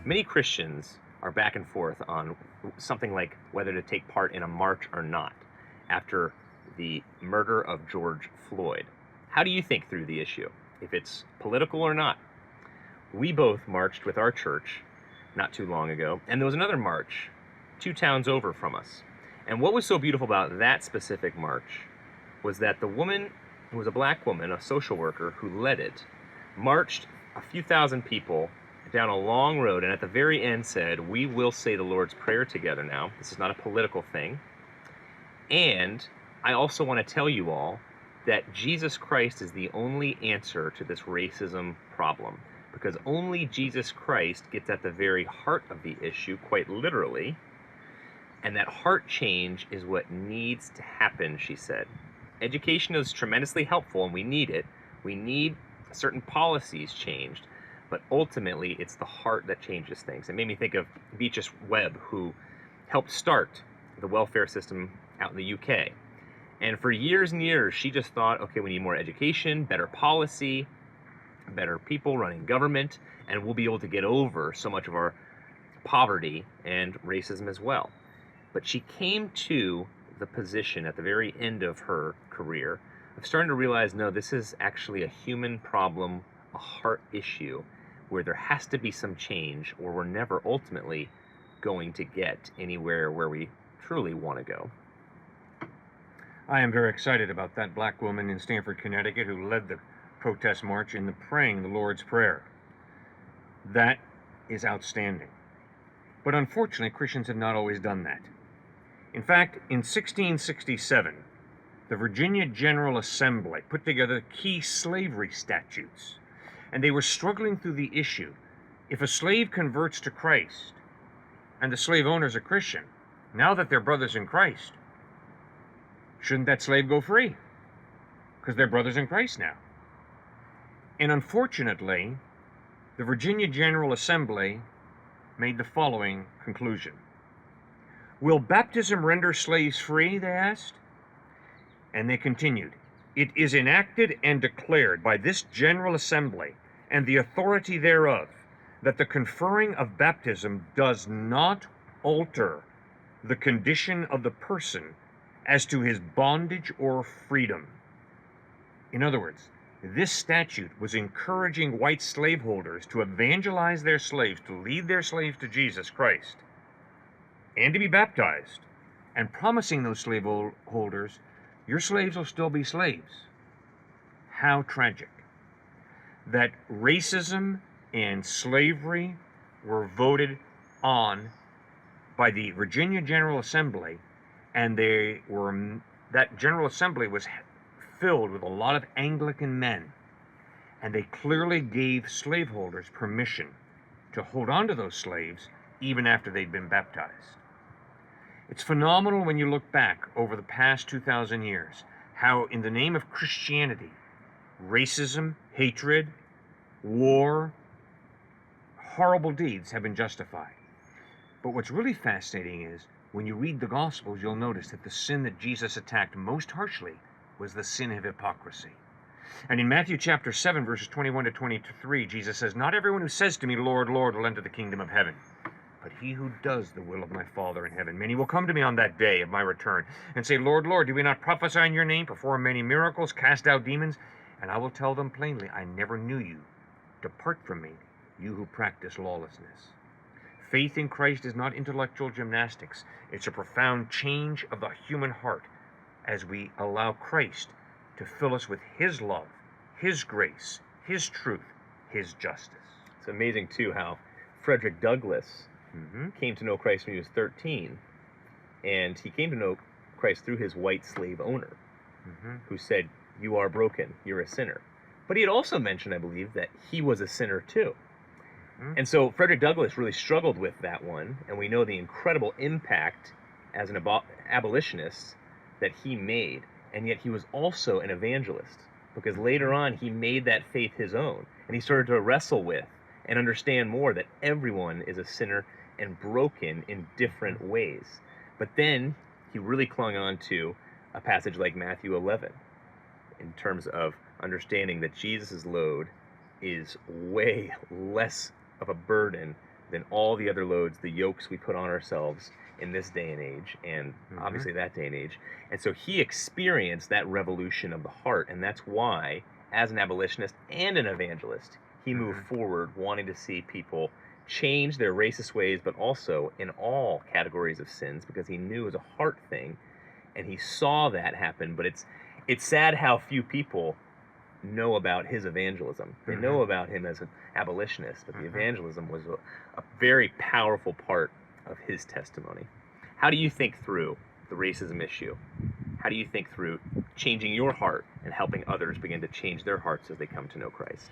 Many Christians are back and forth on something like whether to take part in a march or not after the murder of George Floyd. How do you think through the issue, if it's political or not? We both marched with our church not too long ago, and there was another march 2 towns over from us. And what was so beautiful about that specific march was that the woman, who was a black woman, a social worker who led it, marched a few thousand people down a long road, and at the very end said, "We will say the Lord's Prayer together now. This is not a political thing. And I also want to tell you all that Jesus Christ is the only answer to this racism problem, because only Jesus Christ gets at the very heart of the issue, quite literally, and that heart change is what needs to happen," she said. Education is tremendously helpful, and we need it. We need certain policies changed, but ultimately it's the heart that changes things. It made me think of Beatrice Webb, who helped start the welfare system out in the UK. And for years and years, she just thought, okay, we need more education, better policy, better people running government, and we'll be able to get over so much of our poverty and racism as well. But she came to the position at the very end of her career of starting to realize, no, this is actually a human problem, a heart issue, where there has to be some change, or we're never ultimately going to get anywhere where we truly want to go. I am very excited about that black woman in Stanford, Connecticut, who led the protest march in the praying the Lord's Prayer. That is outstanding. But unfortunately, Christians have not always done that. In fact, in 1667, the Virginia General Assembly put together key slavery statutes, and they were struggling through the issue. If a slave converts to Christ, and the slave owner is a Christian, now that they're brothers in Christ, shouldn't that slave go free? Because they're brothers in Christ now. And unfortunately, the Virginia General Assembly made the following conclusion. Will baptism render slaves free, they asked? And they continued, it is enacted and declared by this General Assembly and the authority thereof that the conferring of baptism does not alter the condition of the person as to his bondage or freedom. In other words, this statute was encouraging white slaveholders to evangelize their slaves, to lead their slaves to Jesus Christ, and to be baptized, and promising those slaveholders, your slaves will still be slaves. How tragic that racism and slavery were voted on by the Virginia General Assembly, and that General Assembly was filled with a lot of Anglican men, and they clearly gave slaveholders permission to hold on to those slaves even after they'd been baptized. It's phenomenal when you look back over the past 2,000 years, how in the name of Christianity, racism, hatred, war, horrible deeds have been justified. But what's really fascinating is, when you read the Gospels, you'll notice that the sin that Jesus attacked most harshly was the sin of hypocrisy. And in Matthew chapter 7, verses 21 to 23, Jesus says, not everyone who says to me, Lord, Lord, will enter the kingdom of heaven, but he who does the will of my Father in heaven. Many will come to me on that day of my return and say, Lord, Lord, do we not prophesy in your name, perform many miracles, cast out demons? And I will tell them plainly, I never knew you. Depart from me, you who practice lawlessness. Faith in Christ is not intellectual gymnastics. It's a profound change of the human heart as we allow Christ to fill us with his love, his grace, his truth, his justice. It's amazing, too, how Frederick Douglass came to know Christ when he was 13, and he came to know Christ through his white slave owner, who said, you are broken, you're a sinner. But he had also mentioned, I believe, that he was a sinner too. And so Frederick Douglass really struggled with that one, and we know the incredible impact as an abolitionist that he made, and yet he was also an evangelist, because later on he made that faith his own, and he started to wrestle with and understand more that everyone is a sinner and broken in different ways. But then he really clung on to a passage like Matthew 11 in terms of understanding that Jesus' load is way less of a burden than all the other loads, the yokes we put on ourselves in this day and age, and obviously that day and age. And so he experienced that revolution of the heart, and that's why, as an abolitionist and an evangelist, he moved forward wanting to see people change their racist ways, but also in all categories of sins, because he knew it was a heart thing, and he saw that happen. But it's sad how few people know about his evangelism. They know about him as an abolitionist, but the evangelism was a very powerful part of his testimony. How do you think through the racism issue? How do you think through changing your heart and helping others begin to change their hearts as they come to know Christ?